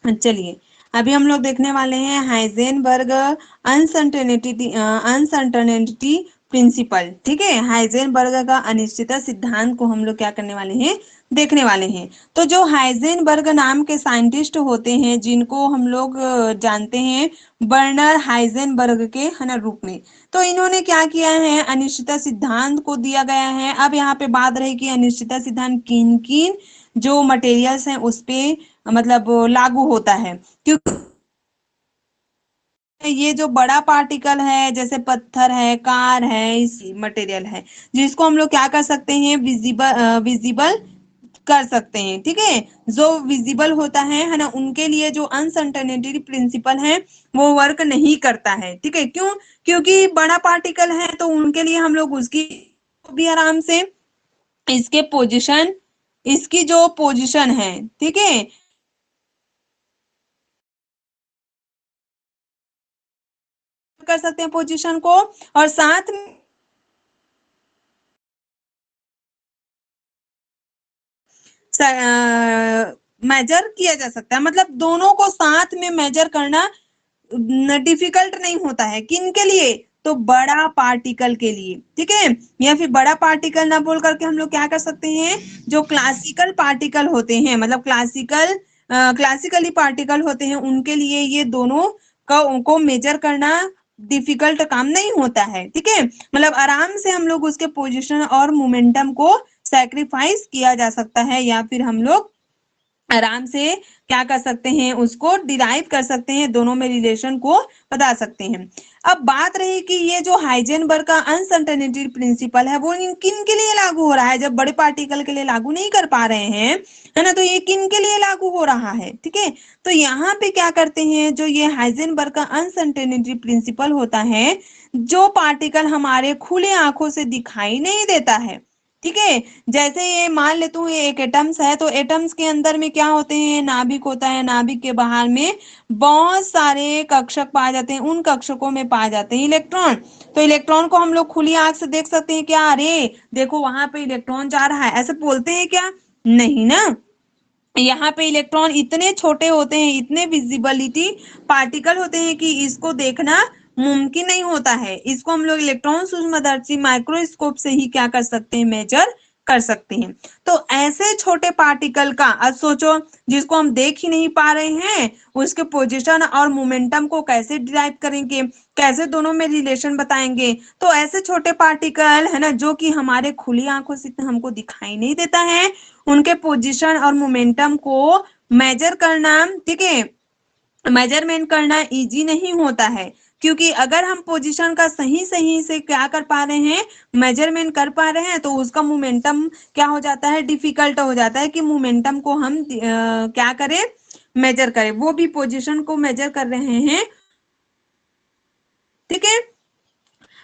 चलिए अभी हम लोग देखने वाले हैं हाइजेनबर्ग अनसर्टेनिटी प्रिंसिपल। ठीक है, हाइजेनबर्ग का अनिश्चितता सिद्धांत को हम लोग क्या करने वाले हैं, देखने वाले हैं। तो जो हाइजेनबर्ग नाम के साइंटिस्ट होते हैं, जिनको हम लोग जानते हैं बर्नर हाइजेनबर्ग के है ना रूप में, तो इन्होंने क्या किया है, अनिश्चितता सिद्धांत को दिया गया है। अब यहाँ पे बात रही कि अनिश्चितता सिद्धांत किन किन जो मटेरियल्स हैं उस पे मतलब लागू होता है, क्योंकि ये जो बड़ा पार्टिकल है जैसे पत्थर है, कार है, इस मटेरियल है जिसको हम लोग क्या कर सकते हैं, विजिबल कर सकते हैं। ठीक है, जो विजिबल होता है ना, उनके लिए जो अनसर्टेनिटी प्रिंसिपल है वो वर्क नहीं करता है। ठीक है, क्यों? क्योंकि बड़ा पार्टिकल है तो उनके लिए हम लोग उसकी भी आराम से इसके पोजीशन, इसकी जो पोजीशन है, ठीक है, कर सकते हैं पोजीशन को, और साथ में मेजर किया जा सकता है। मतलब दोनों को साथ में मेजर करना डिफिकल्ट नहीं होता है। किन के लिए? तो बड़ा पार्टिकल के लिए। ठीक है, या फिर बड़ा पार्टिकल ना बोल करके हम लोग क्या कर सकते हैं, जो क्लासिकल पार्टिकल होते हैं, मतलब क्लासिकली पार्टिकल होते हैं, उनके लिए ये दोनों का उनको मेजर करना डिफिकल्ट काम नहीं होता है। ठीक है, मतलब आराम से हम लोग उसके पोजीशन और मोमेंटम को सैक्रिफाइस किया जा सकता है, या फिर हम लोग आराम से क्या कर सकते हैं, उसको डिराइव कर सकते हैं, दोनों में रिलेशन को बता सकते हैं। अब बात रही कि ये जो हाइजेनबर्ग का अनसर्टेनिटी प्रिंसिपल है वो किन के लिए लागू हो रहा है, जब बड़े पार्टिकल के लिए लागू नहीं कर पा रहे हैं, है ना, तो ये किन के लिए लागू हो रहा है। ठीक है, तो यहाँ पे क्या करते हैं, जो ये हाइजेनबर्ग का अनसर्टेनिटी प्रिंसिपल होता है, जो पार्टिकल हमारे खुले आंखों से दिखाई नहीं देता है, ठीक है, जैसे ये मान लेता हूँ ये एक एटम्स है, तो एटम्स के अंदर में क्या होते हैं, नाभिक होता है, नाभिक के बाहर में बहुत सारे कक्षक पाए जाते हैं, उन कक्षकों में पाए जाते हैं इलेक्ट्रॉन। तो इलेक्ट्रॉन को हम लोग खुली आंख से देख सकते हैं क्या, अरे देखो वहां पे इलेक्ट्रॉन जा रहा है, ऐसे बोलते हैं क्या? नहीं ना। यहाँ पे इलेक्ट्रॉन इतने छोटे होते हैं, इतने विजिबिलिटी पार्टिकल होते हैं कि इसको देखना मुमकिन नहीं होता है। इसको हम लोग इलेक्ट्रॉन सूक्ष्मदर्शी माइक्रोस्कोप से ही क्या कर सकते हैं, मेजर कर सकते हैं। तो ऐसे छोटे पार्टिकल का अब सोचो, जिसको हम देख ही नहीं पा रहे हैं, उसके पोजीशन और मोमेंटम को कैसे डिराइव करेंगे, कैसे दोनों में रिलेशन बताएंगे। तो ऐसे छोटे पार्टिकल है ना, जो कि हमारे खुली आंखों से हमको दिखाई नहीं देता है, उनके पोजीशन और मोमेंटम को मेजर करना, ठीक है, मेजरमेंट करना इजी नहीं होता है। क्योंकि अगर हम पोजीशन का सही सही से क्या कर पा रहे हैं, मेजरमेंट कर पा रहे हैं, तो उसका मोमेंटम क्या हो जाता है, डिफिकल्ट हो जाता है कि मोमेंटम को हम क्या करें, मेजर करें। वो भी पोजीशन को मेजर कर रहे हैं। ठीक है,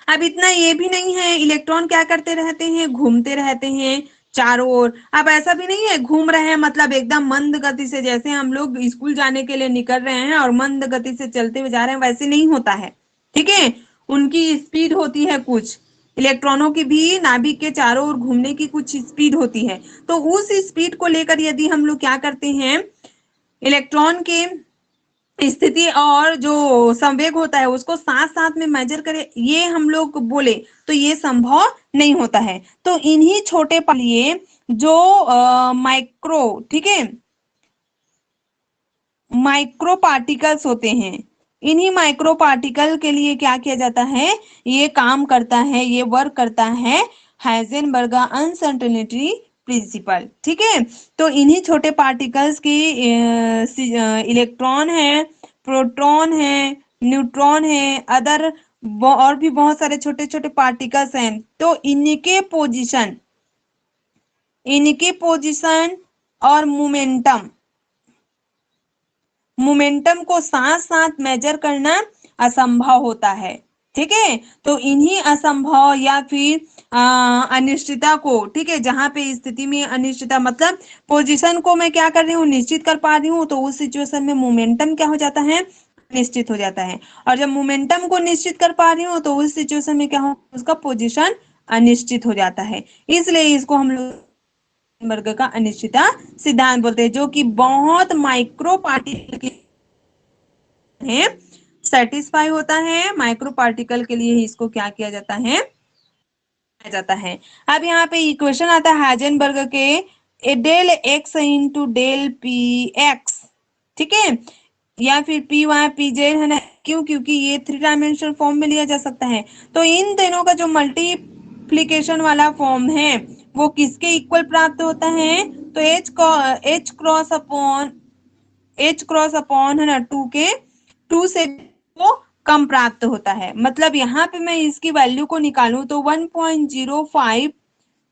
अब इतना ये भी नहीं है, इलेक्ट्रॉन क्या करते रहते हैं, घूमते रहते हैं चारों ओर। अब ऐसा भी नहीं है घूम रहे हैं मतलब एकदम मंद गति से, जैसे हम लोग स्कूल जाने के लिए निकल रहे हैं और मंद गति से चलते हुए जा रहे हैं, वैसे नहीं होता है। ठीक है, उनकी स्पीड होती है कुछ, इलेक्ट्रॉनों की भी नाभिक के चारों ओर घूमने की कुछ स्पीड होती है। तो उस स्पीड को लेकर यदि हम लोग क्या करते हैं, इलेक्ट्रॉन के स्थिति और जो संवेग होता है उसको साथ साथ में मेजर करें, ये हम लोग बोले तो ये संभव नहीं होता है। तो इन्हीं छोटे लिए जो माइक्रो, ठीक है, माइक्रो पार्टिकल्स होते हैं, इन्हीं माइक्रो पार्टिकल के लिए क्या किया जाता है, ये काम करता है, ये वर्क करता है हाइजेनबर्ग अनसर्टेनिटी प्रिंसिपल। ठीक है, तो इन्हीं छोटे पार्टिकल्स की इलेक्ट्रॉन है, प्रोटॉन है, न्यूट्रॉन है, अदर और भी बहुत सारे छोटे छोटे पार्टिकल्स हैं। तो इनके पोजीशन और मोमेंटम मोमेंटम को साथ साथ मेजर करना असंभव होता है। ठीक है, तो इन्हीं असंभव या फिर अनिश्चितता को, ठीक है, जहां पे स्थिति में अनिश्चितता मतलब पोजीशन को मैं क्या कर रही हूँ, निश्चित कर पा रही हूँ, तो उस सिचुएशन में मोमेंटम क्या हो जाता है, निश्चित हो जाता है। और जब मोमेंटम को निश्चित कर पा रही हूँ तो उस सिचुएशन में क्या हो, उसका पोजीशन अनिश्चित हो जाता है। इसलिए इसको हम लोग वर्ग का अनिश्चितता सिद्धांत बोलते हैं, जो कि बहुत माइक्रो पार्टिकल है सेटिस्फाई होता है। माइक्रो पार्टिकल के लिए ही इसको क्या किया जाता है। अब यहाँ पे इक्वेशन आता है हाइजेनबर्ग के a del x into del p x, ठीक है, या फिर पी वाई पी जेड है ना, क्यों, क्योंकि ये 3 डायमेंशनल फॉर्म में लिया जा सकता है। तो इन दोनों का जो मल्टीप्लीकेशन वाला फॉर्म है वो किसके इक्वल प्राप्त होता है, तो एच क्रॉस अपॉन है ना 2 के 2 से वो कम प्राप्त होता है। मतलब यहाँ पे मैं इसकी वैल्यू को निकालूं तो 1.05,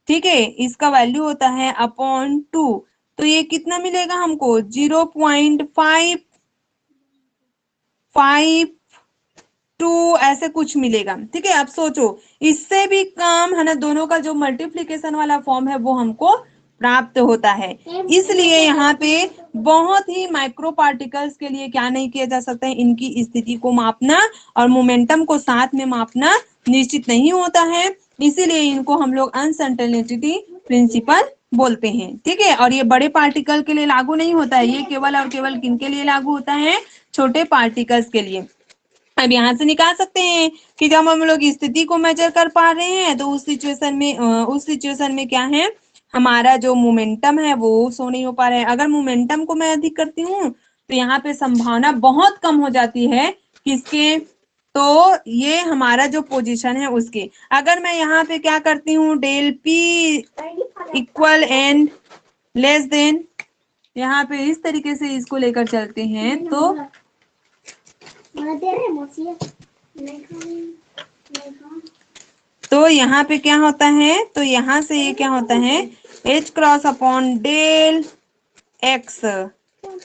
ठीक है, इसका वैल्यू होता है अपॉन 2, तो ये कितना मिलेगा हमको 0.552 ऐसे कुछ मिलेगा, ठीक है। अब सोचो इससे भी कम है ना, दोनों का जो मल्टीप्लीकेशन वाला फॉर्म है वो हमको प्राप्त होता है। इसलिए यहाँ पे बहुत ही माइक्रो पार्टिकल्स के लिए क्या नहीं किया जा सकता है, इनकी स्थिति को मापना और मोमेंटम को साथ में मापना निश्चित नहीं होता है। इसीलिए इनको हम लोग अनसर्टेनिटी प्रिंसिपल बोलते हैं, ठीक है। और ये बड़े पार्टिकल के लिए लागू नहीं होता है, ये केवल और केवल किनके लिए लागू होता है, छोटे पार्टिकल्स के लिए। अब यहाँ से निकाल सकते हैं कि जब हम लोग स्थिति को मेजर कर पा रहे हैं तो उस सिचुएशन में क्या है, हमारा जो मोमेंटम है वो शो नहीं हो पा रहा है। अगर मोमेंटम को मैं अधिक करती हूँ तो यहाँ पे संभावना बहुत कम हो जाती है किसके, तो ये हमारा जो पोजीशन है उसके। अगर मैं यहाँ पे क्या करती हूँ, del P equal N less than, यहाँ पे इस तरीके से इसको लेकर चलते हैं तो यहाँ पे क्या होता है, तो यहाँ से ये क्या होता है, H cross upon del X,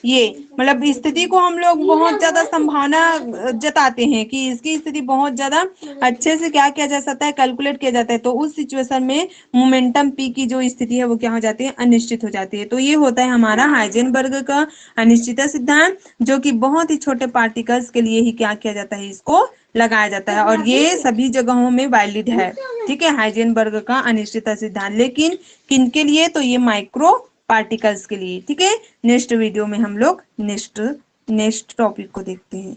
ये मतलब स्थिति को हम लोग बहुत ज्यादा संभावना जताते हैं कि इसकी स्थिति बहुत ज्यादा अच्छे से क्या किया जा सकता है, कैलकुलेट किया जाता है। तो उस सिचुएशन में मोमेंटम पी की जो स्थिति है वो क्या हो जाती है, अनिश्चित हो जाती है। तो ये होता है हमारा हाइजेनबर्ग का अनिश्चितता सिद्धांत, जो कि बहुत ही छोटे पार्टिकल्स के लिए ही क्या किया जाता है, इसको लगाया जाता है। और ये सभी जगहों में वैलिड है, ठीक है, हाइजेनबर्ग का अनिश्चितता सिद्धांत। लेकिन किनके लिए, तो ये माइक्रो पार्टिकल्स के लिए, ठीक है। नेक्स्ट वीडियो में हम लोग नेक्स्ट टॉपिक को देखते हैं।